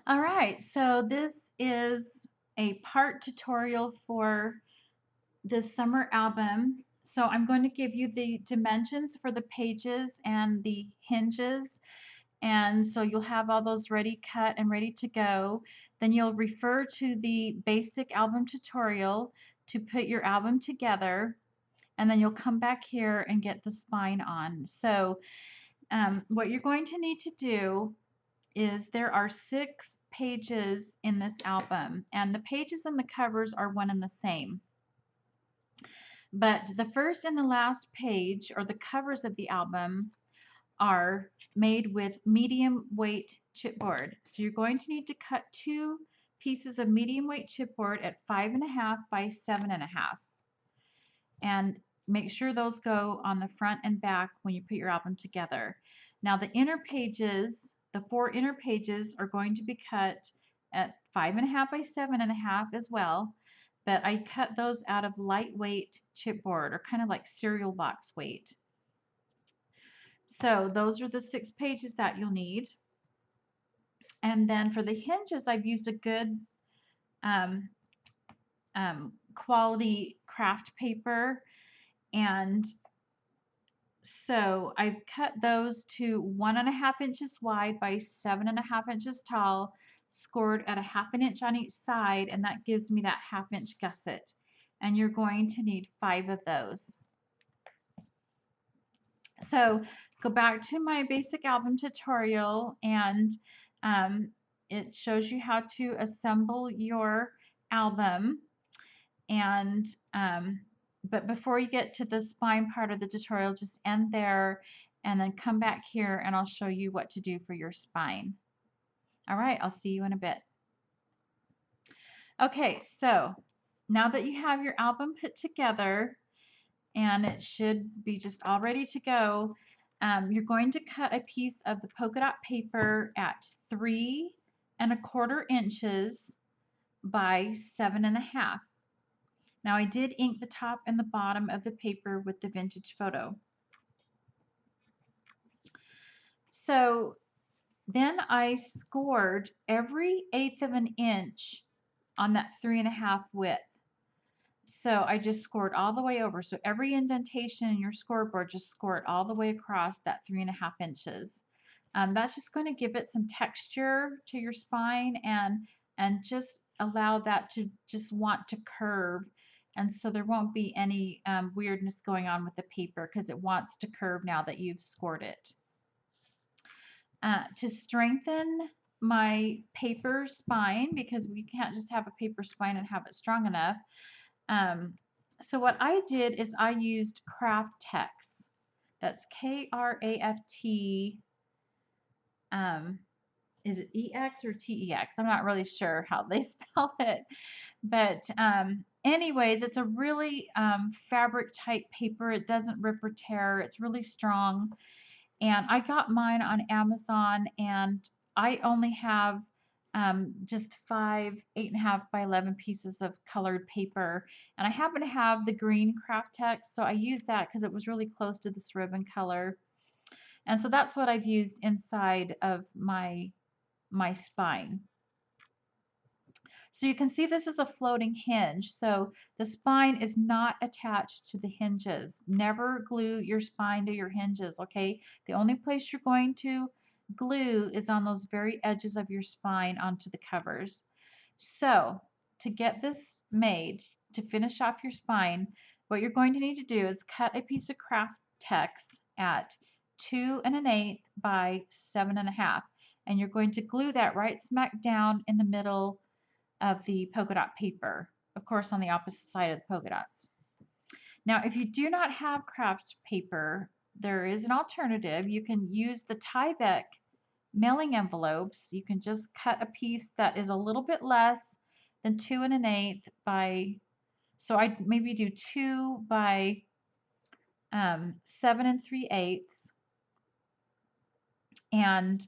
All right, so this is a part tutorial for this summer album. So I'm going to give you the dimensions for the pages and the hinges. And so you'll have all those ready cut and ready to go. Then you'll refer to the basic album tutorial to put your album together. And then you'll come back here and get the spine on. So what you're going to need to do is there are 6 pages in this album, and the pages and the covers are one and the same. But the first and the last page, or the covers of the album, are made with medium weight chipboard. So you're going to need to cut 2 pieces of medium weight chipboard at 5.5 by 7.5. And make sure those go on the front and back when you put your album together. Now the inner pages, the 4 inner pages are going to be cut at 5.5 by 7.5 as well, but I cut those out of lightweight chipboard, or kind of like cereal box weight. So those are the 6 pages that you'll need. And then for the hinges, I've used a good um, quality craft paper, and so I've cut those to 1.5 inches wide by 7.5 inches tall, scored at 1/2 inch on each side, and that gives me that 1/2 inch gusset. And you're going to need 5 of those. So go back to my basic album tutorial, and it shows you how to assemble your album. And but before you get to the spine part of the tutorial, just end there and then come back here and I'll show you what to do for your spine. All right, I'll see you in a bit. Okay, so now that you have your album put together and it should be just all ready to go, you're going to cut a piece of the polka dot paper at 3.25 inches by 7.5. Now I did ink the top and the bottom of the paper with the vintage photo. So then I scored every 1/8 of an inch on that 3.5 width. So I just scored all the way over. So every indentation in your scoreboard, just score it all the way across that 3.5 inches. That's just going to give it some texture to your spine, and just allow that to just want to curve. And so there won't be any weirdness going on with the paper because it wants to curve now that you've scored it. To strengthen my paper spine, because we can't just have a paper spine and have it strong enough. So what I did is I used Craft Tex. That's K-R-A-F-T. Is it E-X or T-E-X? I'm not really sure how they spell it. But anyways, it's a really fabric type paper. It doesn't rip or tear. It's really strong. And I got mine on Amazon, and I only have just 5 8.5 by 11 pieces of colored paper. And I happen to have the green Craft Tex, so I used that because it was really close to this ribbon color. And so that's what I've used inside of my spine. So you can see this is a floating hinge. So the spine is not attached to the hinges. Never glue your spine to your hinges, okay? The only place you're going to glue is on those very edges of your spine onto the covers. So to get this made, to finish off your spine, what you're going to need to do is cut a piece of Craft Tex at 2 1/8 by 7.5. And you're going to glue that right smack down in the middle of the polka dot paper, of course on the opposite side of the polka dots. Now if you do not have craft paper, there is an alternative. You can use the Tyvek mailing envelopes. You can just cut a piece that is a little bit less than 2 1/8 by, so I maybe do 2 by 7 3/8, and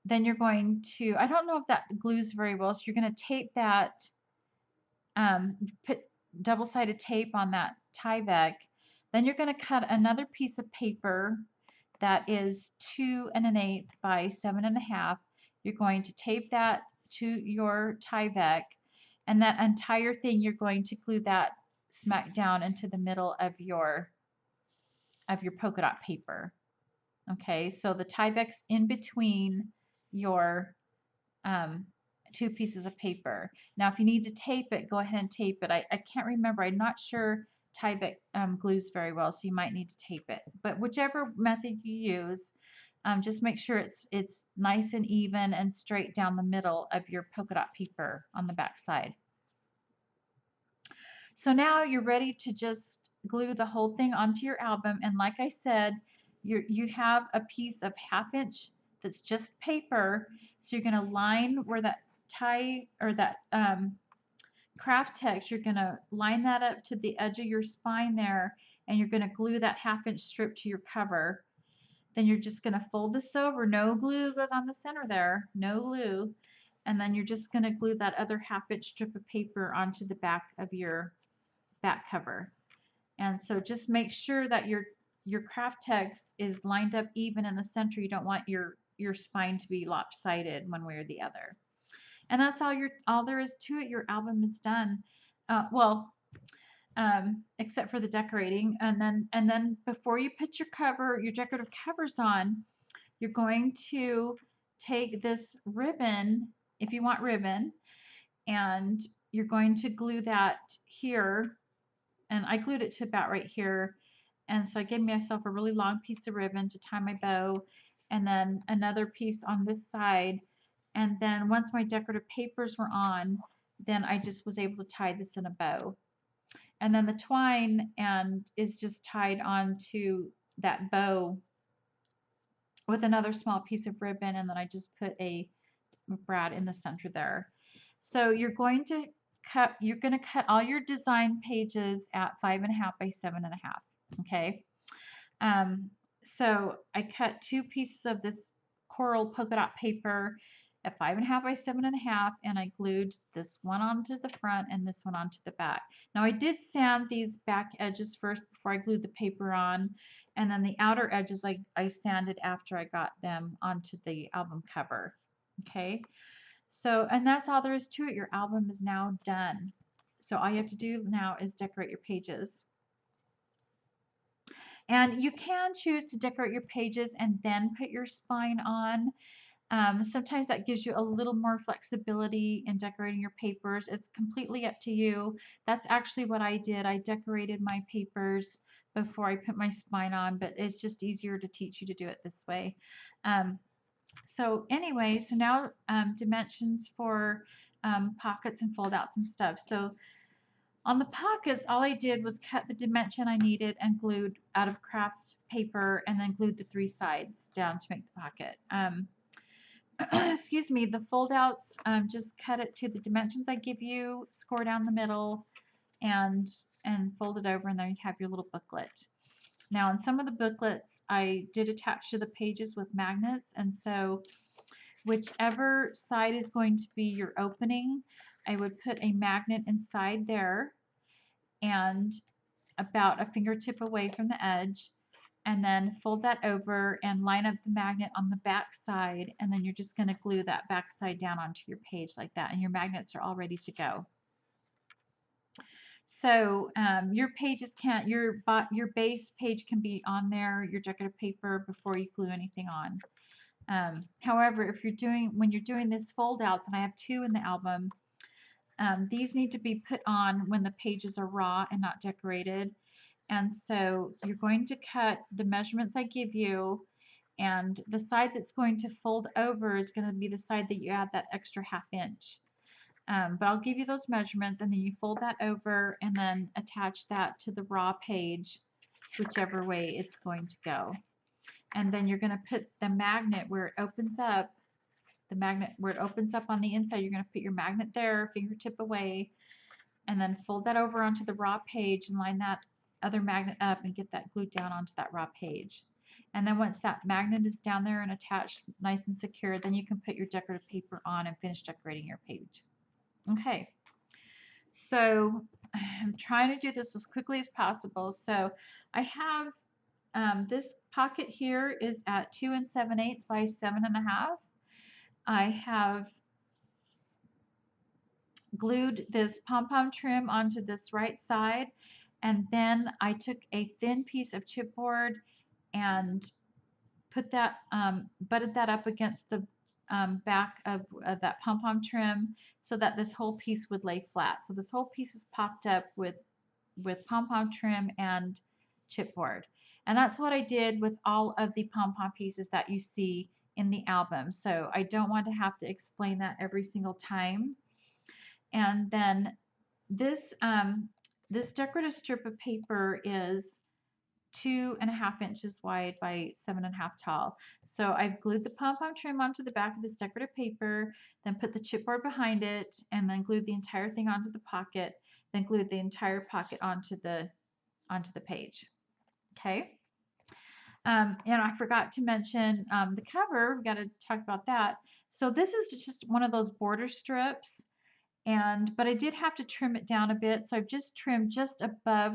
then you're going to, I don't know if that glues very well, so you're going to tape that, put double-sided tape on that Tyvek. Then you're going to cut another piece of paper that is 2 1/8 by 7.5. You're going to tape that to your Tyvek, and that entire thing you're going to glue that smack down into the middle of your polka dot paper. Okay, so the Tyvek's in between your um, two pieces of paper. Now, if you need to tape it, go ahead and tape it. I can't remember. I'm not sure Tyvek glues very well, so you might need to tape it. But whichever method you use, just make sure it's nice and even and straight down the middle of your polka dot paper on the back side. So now you're ready to just glue the whole thing onto your album. And like I said, you have a piece of 1/2 inch that's just paper. So you're going to line where that tie or that craft text, you're going to line that up to the edge of your spine there, and you're going to glue that 1/2 inch strip to your cover. Then you're just going to fold this over. No glue goes on the center there. No glue. And then you're just going to glue that other 1/2 inch strip of paper onto the back of your back cover. And so just make sure that your craft text is lined up even in the center. You don't want your spine to be lopsided one way or the other. And that's all there is to it. Your album is done. Except for the decorating. And then before you put your decorative covers on, you're going to take this ribbon, if you want ribbon, and you're going to glue that here. And I glued it to about right here. And so I gave myself a really long piece of ribbon to tie my bow, and then another piece on this side. And then once my decorative papers were on, then I just was able to tie this in a bow. And then the twine is just tied onto that bow with another small piece of ribbon, and then I just put a brad in the center there. So you're going to cut all your design pages at 5.5 by 7.5. Okay. So I cut 2 pieces of this coral polka dot paper at 5.5 by 7.5, and I glued this one onto the front and this one onto the back. Now I did sand these back edges first before I glued the paper on, and then the outer edges I sanded after I got them onto the album cover. Okay, so and that's all there is to it. Your album is now done. So all you have to do now is decorate your pages. And you can choose to decorate your pages and then put your spine on. Sometimes that gives you a little more flexibility in decorating your papers. It's completely up to you. That's actually what I did. I decorated my papers before I put my spine on, but it's just easier to teach you to do it this way. So anyway, so now dimensions for pockets and fold outs and stuff. So on the pockets, all I did was cut the dimension I needed and glued out of craft paper, and then glued the 3 sides down to make the pocket. Excuse me, the fold outs, just cut it to the dimensions I give you, score down the middle, and fold it over, and then you have your little booklet. Now, in some of the booklets, I did attach to the pages with magnets, and so whichever side is going to be your opening, I would put a magnet inside there and about a fingertip away from the edge, and then fold that over and line up the magnet on the back side, and then you're just going to glue that back side down onto your page like that, and your magnets are all ready to go. So your pages can't, your base page can be on there, your decorative paper, before you glue anything on. However, when you're doing this fold outs, and I have 2 in the album, these need to be put on when the pages are raw and not decorated. And so you're going to cut the measurements I give you, and the side that's going to fold over is going to be the side that you add that extra 1/2 inch. But I'll give you those measurements, and then you fold that over and then attach that to the raw page, whichever way it's going to go. And then you're going to put the magnet where it opens up, on the inside, you're going to put your magnet there, fingertip away, and then fold that over onto the raw page and line that other magnet up and get that glued down onto that raw page. And then once that magnet is down there and attached nice and secure, then you can put your decorative paper on and finish decorating your page. Okay, so I'm trying to do this as quickly as possible. So I have this pocket here is at 2 7/8 by 7.5. I have glued this pom-pom trim onto this right side, and then I took a thin piece of chipboard and put that, butted that up against the back of that pom-pom trim so that this whole piece would lay flat. So this whole piece is popped up with pom-pom trim and chipboard. And that's what I did with all of the pom-pom pieces that you see in the album. So I don't want to have to explain that every single time. And then this, this decorative strip of paper is 2.5 inches wide by 7.5 tall. So I've glued the pom-pom trim onto the back of this decorative paper, then put the chipboard behind it, and then glued the entire thing onto the pocket, then glued the entire pocket onto the page. Okay. And I forgot to mention the cover. We got to talk about that. So this is just one of those border strips, but I did have to trim it down a bit. So I've just trimmed just above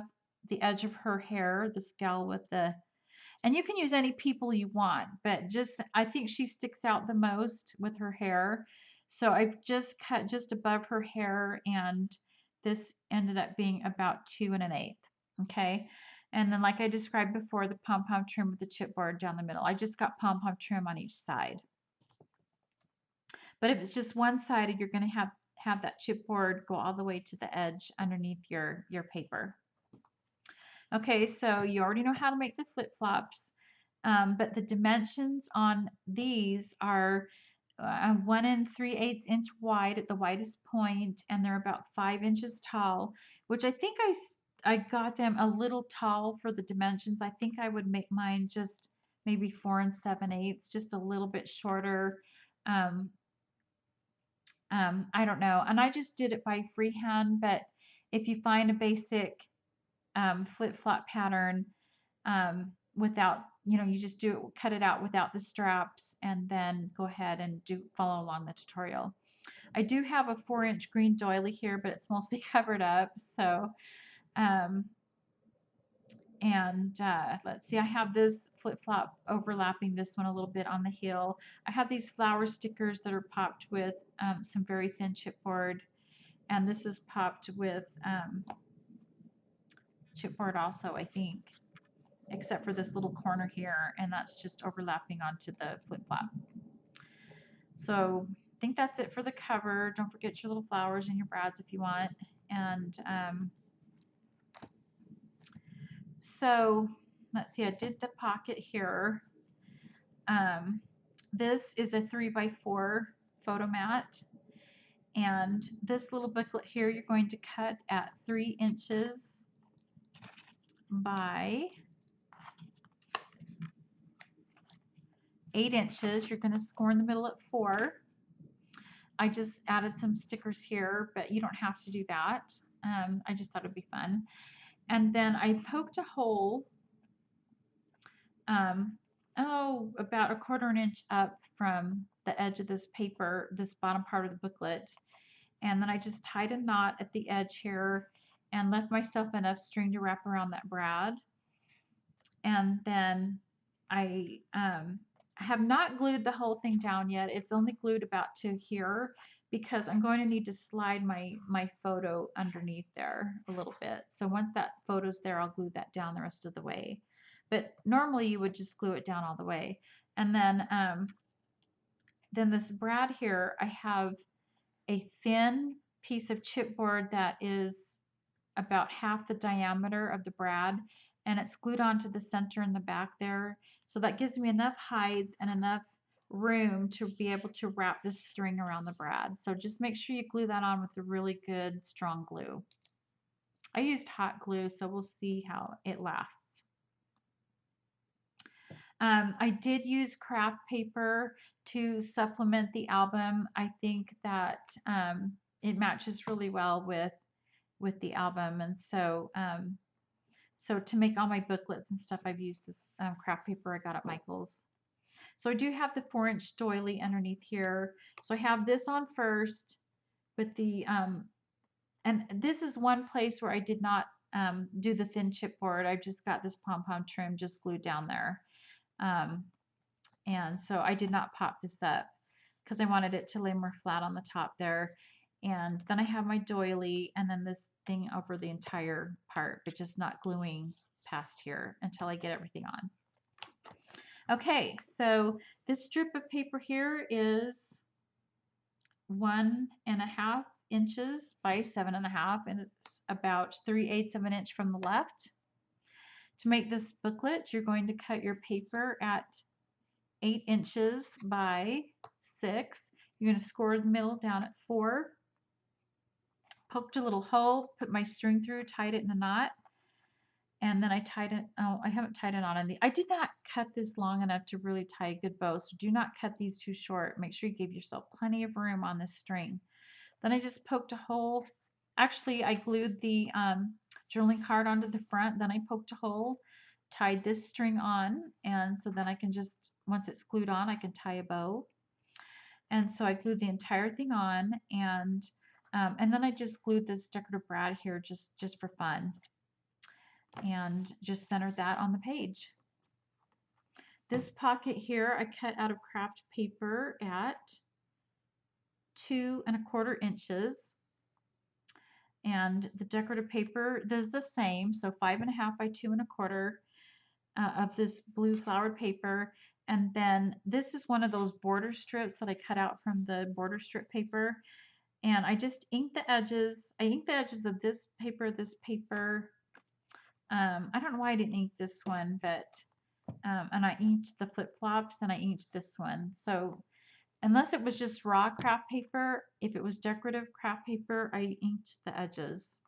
the edge of her hair, this gal with the, and you can use any people you want, but just, I think she sticks out the most with her hair. So I've just cut just above her hair, and this ended up being about 2 1/8. Okay. And then like I described before, the pom-pom trim with the chipboard down the middle. I just got pom-pom trim on each side. But if it's just one sided, you're going to have that chipboard go all the way to the edge underneath your paper. Okay, so you already know how to make the flip-flops, but the dimensions on these are 1 3/8 inch wide at the widest point, and they're about 5 inches tall, which I think I got them a little tall for the dimensions. I think I would make mine just maybe 4 7/8, just a little bit shorter. Um, I don't know, and I just did it by freehand, but if you find a basic flip-flop pattern without, you just do it, cut it out without the straps, and then go ahead and follow along the tutorial. I do have a 4-inch green doily here, but it's mostly covered up. So, let's see, I have this flip-flop overlapping this one a little bit on the heel. I have these flower stickers that are popped with some very thin chipboard, and this is popped with chipboard also, I think, except for this little corner here, and that's just overlapping onto the flip-flop. So I think that's it for the cover. Don't forget your little flowers and your brads if you want. And so let's see, I did the pocket here. This is a 3x4 photo mat, and this little booklet here you're going to cut at 3 inches by 8 inches. You're going to score in the middle at 4. I just added some stickers here, but you don't have to do that. I just thought it'd be fun. And then I poked a hole, about 1/4 inch up from the edge of this paper, this bottom part of the booklet. And then I just tied a knot at the edge here and left myself enough string to wrap around that brad. And then I have not glued the whole thing down yet. It's only glued about to here because I'm going to need to slide my photo underneath there a little bit. So once that photo's there, I'll glue that down the rest of the way. But normally you would just glue it down all the way. And then this brad here, I have a thin piece of chipboard that is about half the diameter of the brad, and it's glued onto the center and the back there. So that gives me enough height and enough room to be able to wrap this string around the brad. So just make sure you glue that on with a really good strong glue. I used hot glue, so we'll see how it lasts. I did use craft paper to supplement the album. I think that it matches really well with the album, and so so to make all my booklets and stuff, I've used this craft paper I got at Michael's. So I do have the 4-inch doily underneath here. So I have this on first, but and this is one place where I did not do the thin chipboard. I've just got this pom-pom trim just glued down there. And so I did not pop this up because I wanted it to lay more flat on the top there. And then I have my doily and then this thing over the entire part, but just not gluing past here until I get everything on. Okay, so this strip of paper here is 1.5 inches by 7.5, and it's about 3/8 of an inch from the left. To make this booklet, you're going to cut your paper at 8 inches by 6. You're going to score the middle down at 4. Poked a little hole, put my string through, tied it in a knot, and then I tied it. Oh, I haven't tied it on. I did not cut this long enough to really tie a good bow, so do not cut these too short. Make sure you give yourself plenty of room on this string. Then I just poked a hole. Actually, I glued the journaling card onto the front. Then I poked a hole, tied this string on, and so then I can just, once it's glued on, I can tie a bow. And so I glued the entire thing on, and then I just glued this decorative brad here just for fun, and just centered that on the page. This pocket here I cut out of craft paper at 2.25 inches. And the decorative paper does the same, so 5.5 by 2.25 of this blue flowered paper. And then this is one of those border strips that I cut out from the border strip paper. And I just inked the edges. I inked the edges of this paper. I don't know why I didn't ink this one, but and I inked the flip-flops and I inked this one. So unless it was just raw craft paper, if it was decorative craft paper, I inked the edges.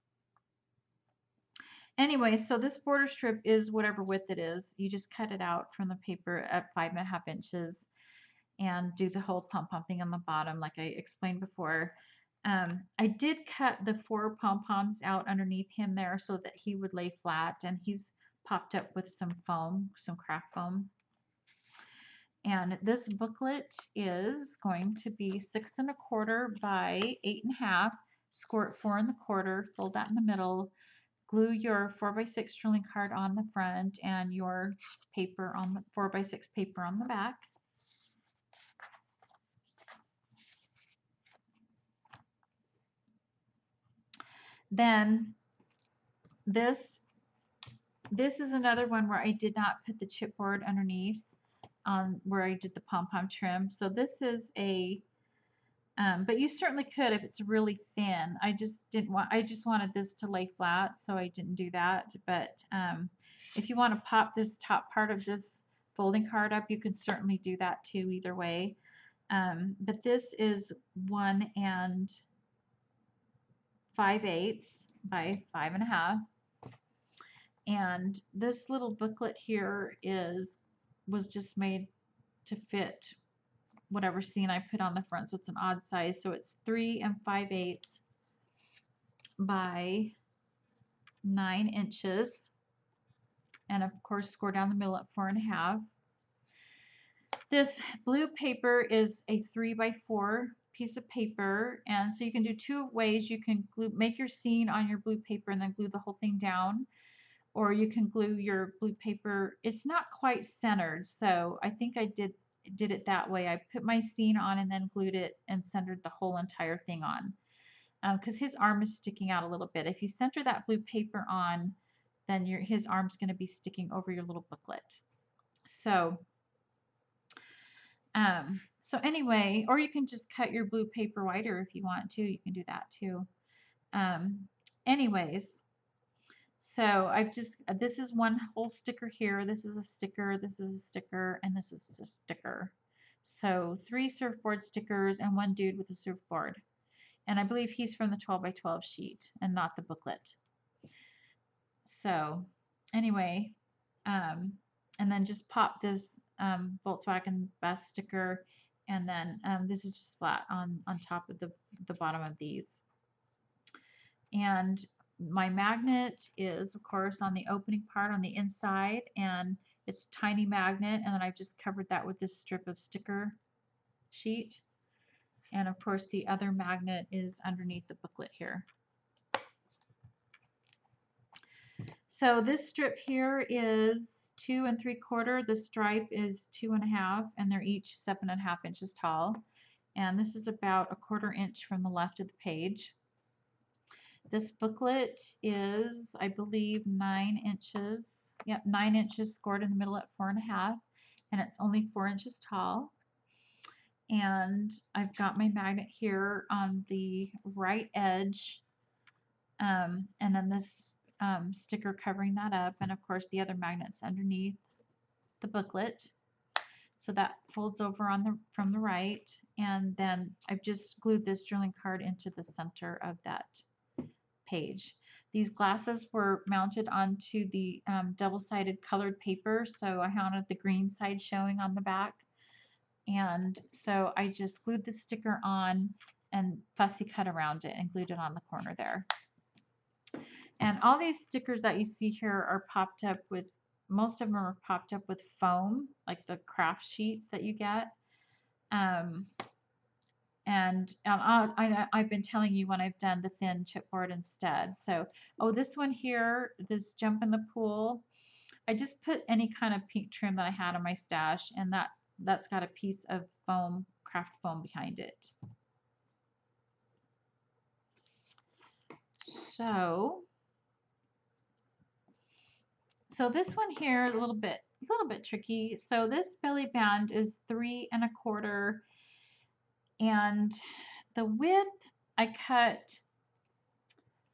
Anyway, so this border strip is whatever width it is. You just cut it out from the paper at 5.5 inches and do the whole pom-pom thing on the bottom like I explained before. I did cut the 4 pom-poms out underneath him there so that he would lay flat, and he's popped up with some foam, some craft foam. And this booklet is going to be 6.25 by 8.5. Score it 4.25, fold that in the middle, glue your 4x6 journaling card on the front and your paper on the 4x6 paper on the back. Then this is another one where I did not put the chipboard underneath on where I did the pom-pom trim. So this is a but you certainly could if it's really thin. I just wanted this to lay flat, so I didn't do that. But if you want to pop this top part of this folding card up, you can certainly do that too, either way. But this is 1 5/8 by 5.5. And this little booklet here was just made to fit whatever scene I put on the front, so it's an odd size. So it's 3 5/8 by 9 inches, and of course score down the middle at 4.5. This blue paper is a 3 by 4 piece of paper, and so you can do 2 ways. You can make your scene on your blue paper and then glue the whole thing down, or you can glue your blue paper. It's not quite centered, so I think I did it that way. I put my scene on and then glued it and centered the whole entire thing on, because his arm is sticking out a little bit. If you center that blue paper on, then his arm's going to be sticking over your little booklet. So anyway, or you can just cut your blue paper wider if you want to. You can do that too. Anyways, so this is one whole sticker here. This is a sticker, this is a sticker, and this is a sticker. So 3 surfboard stickers and 1 dude with a surfboard. And I believe he's from the 12 by 12 sheet and not the booklet. So anyway, and then just pop this Volkswagen bus sticker, and then this is just flat on top of the bottom of these. And my magnet is, of course, on the opening part on the inside, and it's tiny magnet, and then I've just covered that with this strip of sticker sheet. And of course the other magnet is underneath the booklet here. So this strip here is 2 3/4. The stripe is 2.5, and they're each 7.5 inches tall. and this is about a 1/4 inch from the left of the page. This booklet is, I believe, 9 inches. Yep, 9 inches, scored in the middle at 4.5, and it's only 4 inches tall. And I've got my magnet here on the right edge, and then this sticker covering that up, and of course the other magnets underneath the booklet. So that folds over on the from the right, and then I've just glued this journaling card into the center of that page. These glasses were mounted onto the double-sided colored paper, so I wanted the green side showing on the back. And so I just glued the sticker on and fussy cut around it and glued it on the corner there. And all these stickers that you see here are popped up with, most of them are popped up with foam, like the craft sheets that you get. I've been telling you when I've done the thin chipboard instead. So, oh, this one here, this jump in the pool, I just put any kind of pink trim that I had in my stash, and that's got a piece of foam, craft foam behind it. So this one here, a little bit tricky. So this belly band is 3 1/4, and the width I cut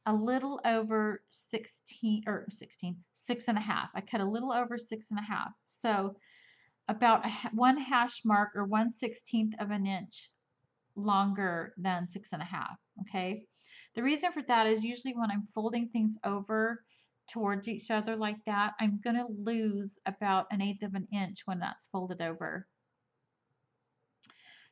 a little over 16 or 16, 6.5. I cut a little over 6.5. So about 1 hash mark or 1/16 of an inch longer than 6.5. Okay. The reason for that is usually when I'm folding things over towards each other like that, I'm going to lose about 1/8 of an inch when that's folded over.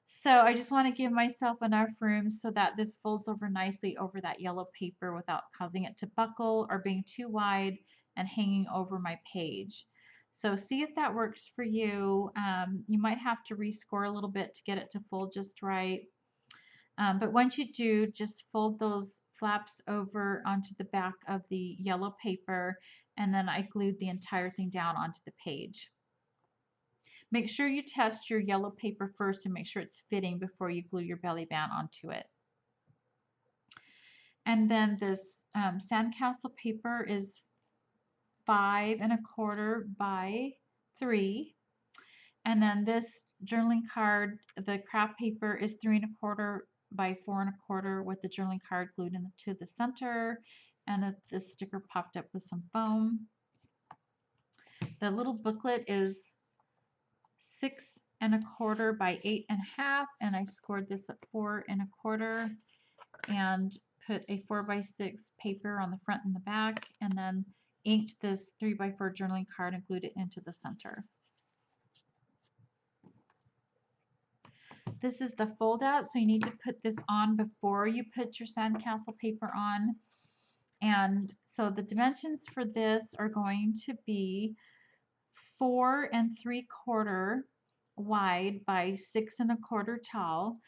So I just want to give myself enough room so that this folds over nicely over that yellow paper without causing it to buckle or being too wide and hanging over my page. So see if that works for you. You might have to rescore a little bit to get it to fold just right. But once you do, just fold those flaps over onto the back of the yellow paper, and then I glued the entire thing down onto the page. Make sure you test your yellow paper first and make sure it's fitting before you glue your belly band onto it. And then this sandcastle paper is 5 1/4 by 3. And then this journaling card, the craft paper, is 3 1/4 by 4 1/4 with the journaling card glued into the center, and this sticker popped up with some foam. The little booklet is 6 1/4 by 8.5, and I scored this at 4 1/4 and put a 4 by 6 paper on the front and the back, and then inked this 3 by 4 journaling card and glued it into the center. This is the fold out, so you need to put this on before you put your sandcastle paper on. And so the dimensions for this are going to be 4 3/4 wide by 6 1/4 tall.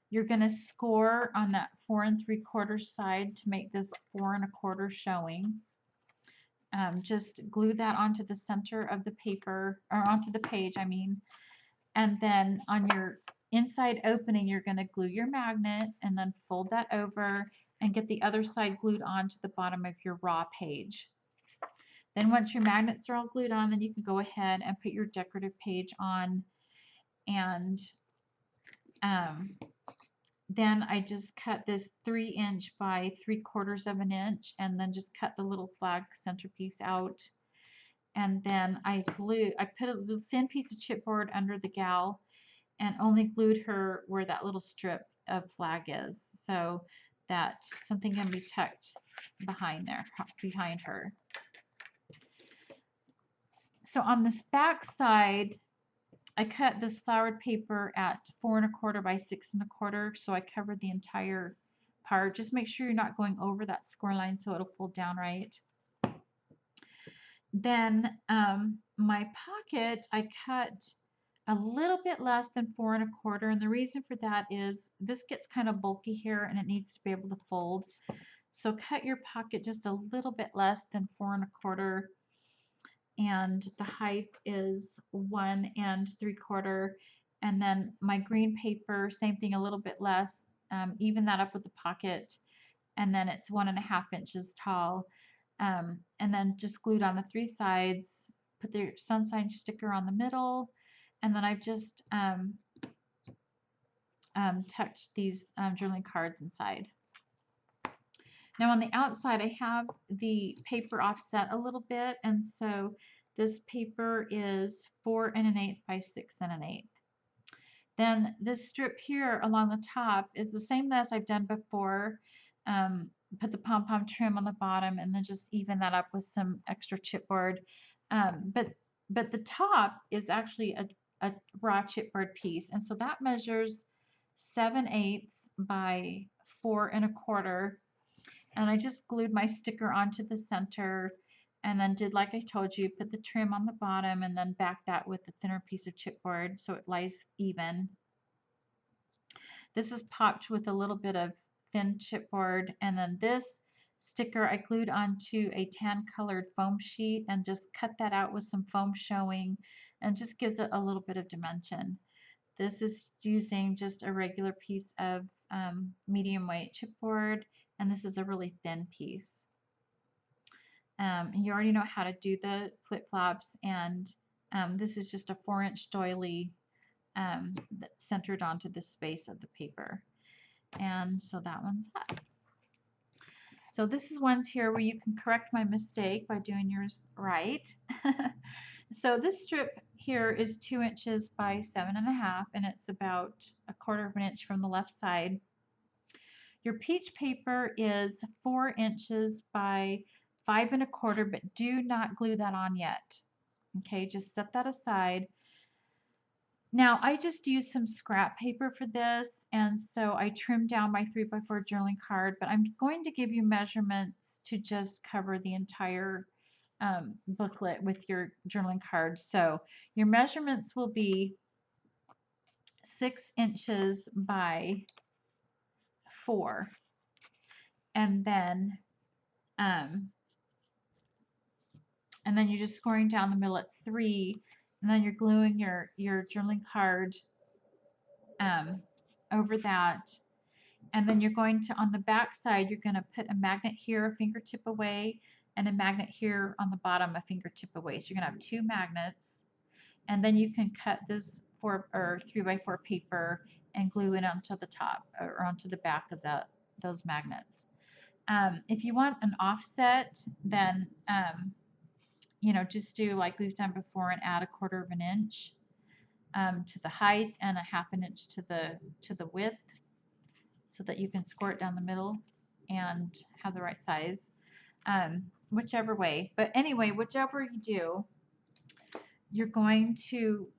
You're going to score on that 4 3/4 side to make this 4 1/4 showing. Just glue that onto the center of the paper, or onto the page, I mean. And then on your inside opening, you're going to glue your magnet and then fold that over and get the other side glued onto the bottom of your raw page. Then once your magnets are all glued on, then you can go ahead and put your decorative page on. And then I just cut this 3 inch by 3/4 of an inch, and then just cut the little flag centerpiece out. And then I put a thin piece of chipboard under the gal and only glued her where that little strip of flag is, so that something can be tucked behind there, behind her. So on this back side, I cut this flowered paper at 4 1/4 by 6 1/4, so I covered the entire part. Just make sure you're not going over that score line so it'll fold down right. Then my pocket, I cut a little bit less than 4 1/4, and the reason for that is this gets kind of bulky here and it needs to be able to fold. So cut your pocket just a little bit less than 4 1/4, and the height is 1 3/4, And then my green paper, same thing, a little bit less. Even that up with the pocket, and then it's 1.5 inches tall. And then just glued on the 3 sides. Put the sun sign sticker on the middle, and then I've just tucked these journaling cards inside. Now on the outside, I have the paper offset a little bit, and so this paper is 4 1/8 by 6 1/8. Then this strip here along the top is the same as I've done before. Put the pom-pom trim on the bottom and then just even that up with some extra chipboard. But the top is actually a raw chipboard piece, and so that measures 7/8 by 4 1/4. And I just glued my sticker onto the center and then did like I told you, put the trim on the bottom and then back that with a thinner piece of chipboard so it lies even. This is popped with a little bit of thin chipboard, and then this sticker I glued onto a tan colored foam sheet and just cut that out with some foam showing and just gives it a little bit of dimension. This is using just a regular piece of medium weight chipboard, and this is a really thin piece. You already know how to do the flip-flops, and this is just a 4-inch doily that's centered onto the space of the paper. And so that one's that. So this is ones here where you can correct my mistake by doing yours right. So this strip here is 2 inches by 7.5, and it's about 1/4 inch from the left side. Your peach paper is 4 inches by 5 1/4, but do not glue that on yet. Okay, just set that aside. Now I just used some scrap paper for this, and so I trimmed down my 3x4 journaling card, but I'm going to give you measurements to just cover the entire booklet with your journaling card. So your measurements will be 6 inches by 4, and then you're just scoring down the middle at 3, and then you're gluing your journaling card over that. And then you're going to, on the back side, you're going to put a magnet here a fingertip away and a magnet here on the bottom a fingertip away. So you're going to have 2 magnets. And then you can cut this 3x4 paper and glue it onto the top or onto the back of those magnets. If you want an offset, then just do like we've done before and add 1/4 inch to the height and a 1/2 inch to the width, so that you can score it down the middle and have the right size, whichever way. But anyway, whichever you do, you're going to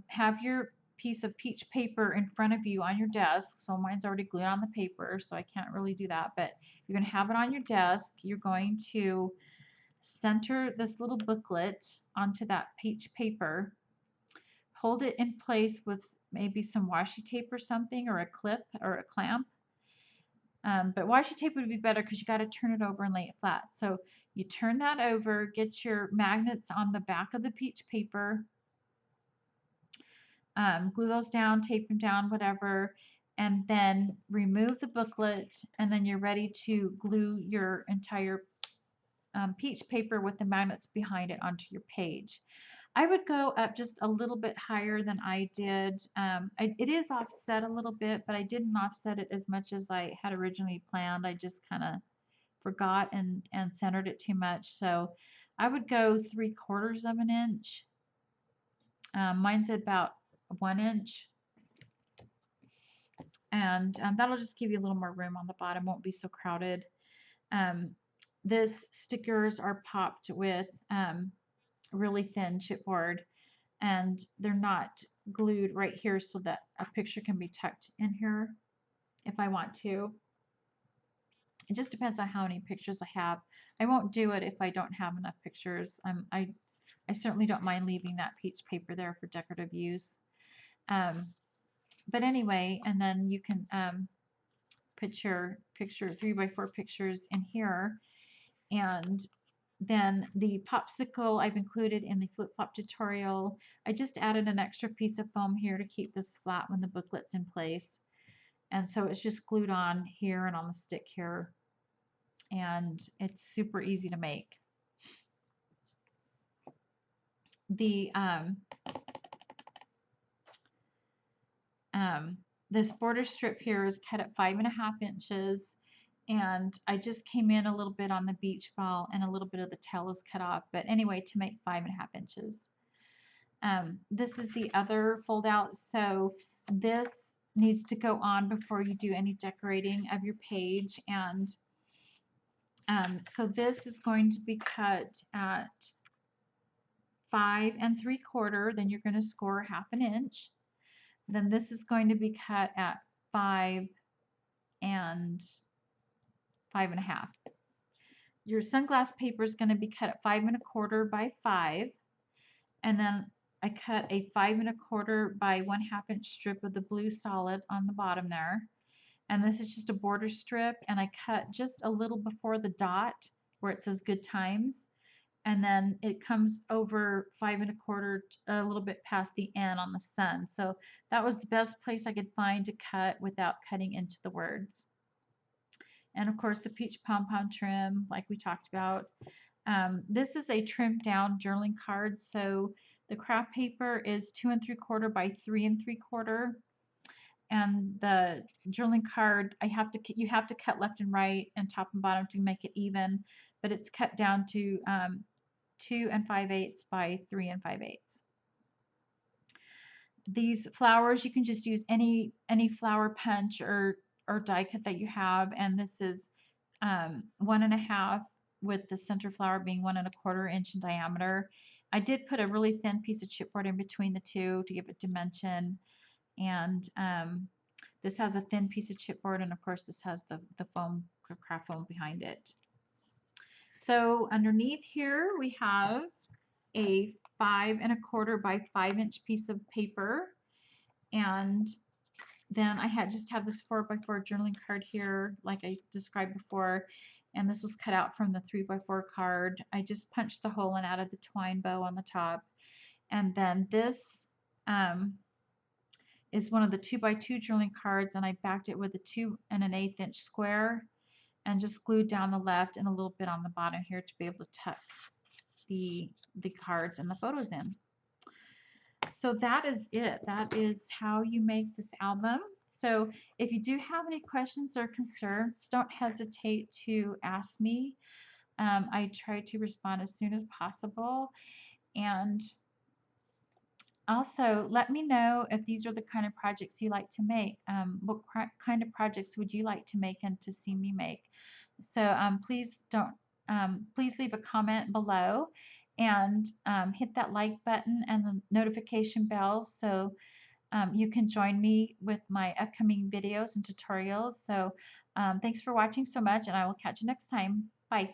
have your piece of peach paper in front of you on your desk. So mine's already glued on the paper, so I can't really do that, but you're going to have it on your desk. You're going to center this little booklet onto that peach paper, hold it in place with maybe some washi tape or something, or a clip or a clamp. But washi tape would be better because you got to turn it over and lay it flat. So you turn that over, get your magnets on the back of the peach paper, glue those down, tape them down, whatever, and then remove the booklet, and then you're ready to glue your entire peach paper with the magnets behind it onto your page. I would go up just a little bit higher than I did. It is offset a little bit, but I didn't offset it as much as I had originally planned. I just kind of forgot and centered it too much. So I would go 3/4 inch. Mine's about 1 inch. And that'll just give you a little more room on the bottom, won't be so crowded. This stickers are popped with really thin chipboard, and they're not glued right here so that a picture can be tucked in here if I want to. It just depends on how many pictures I have. I won't do it if I don't have enough pictures. I certainly don't mind leaving that peach paper there for decorative use. But anyway, and then you can put your 3x4 pictures in here, and Then the popsicle I've included in the flip-flop tutorial. I just added an extra piece of foam here to keep this flat when the booklet's in place. And so it's just glued on here and on the stick here. And it's super easy to make. The this border strip here is cut at 5.5 inches, and I just came in a little bit on the beach ball and a little bit of the tail is cut off, but anyway, to make 5.5 inches. This is the other fold out, so this needs to go on before you do any decorating of your page, and so this is going to be cut at 5 3/4, then you're going to score 1/2 inch. Then this is going to be cut at 5 and 5.5. Your sunglass paper is going to be cut at 5 1/4 by 5, and then I cut a 5 1/4 by 1/2 inch strip of the blue solid on the bottom there. And this is just a border strip, and I cut just a little before the dot where it says good times, and then it comes over 5 1/4 a little bit past the N on the sun. So that was the best place I could find to cut without cutting into the words. And of course the peach pom-pom trim, like we talked about. This is a trimmed down journaling card, so the craft paper is 2 3/4 by 3 3/4, and the journaling card you have to cut left and right and top and bottom to make it even, but it's cut down to 2 5/8 by 3 5/8. These flowers, you can just use any flower punch or die cut that you have, and this is 1.5, with the center flower being 1 1/4 inch in diameter. I did put a really thin piece of chipboard in between the two to give it dimension, and this has a thin piece of chipboard, and of course this has the foam, craft foam behind it. So underneath here we have a 5 1/4 by 5 inch piece of paper, and then I just have this 4x4 journaling card here like I described before, and this was cut out from the 3x4 card. I just punched the hole and added the twine bow on the top, and then this is one of the 2x2 journaling cards, and I backed it with a 2 1/8 inch square and just glued down the left and a little bit on the bottom here to be able to tuck the cards and the photos in. So that is it. That is how you make this album. So if you do have any questions or concerns, don't hesitate to ask me. I try to respond as soon as possible. And also, let me know if these are the kind of projects you like to make. What kind of projects would you like to make and to see me make? So please leave a comment below, and hit that like button and the notification bell so you can join me with my upcoming videos and tutorials. So thanks for watching so much, and I will catch you next time. Bye.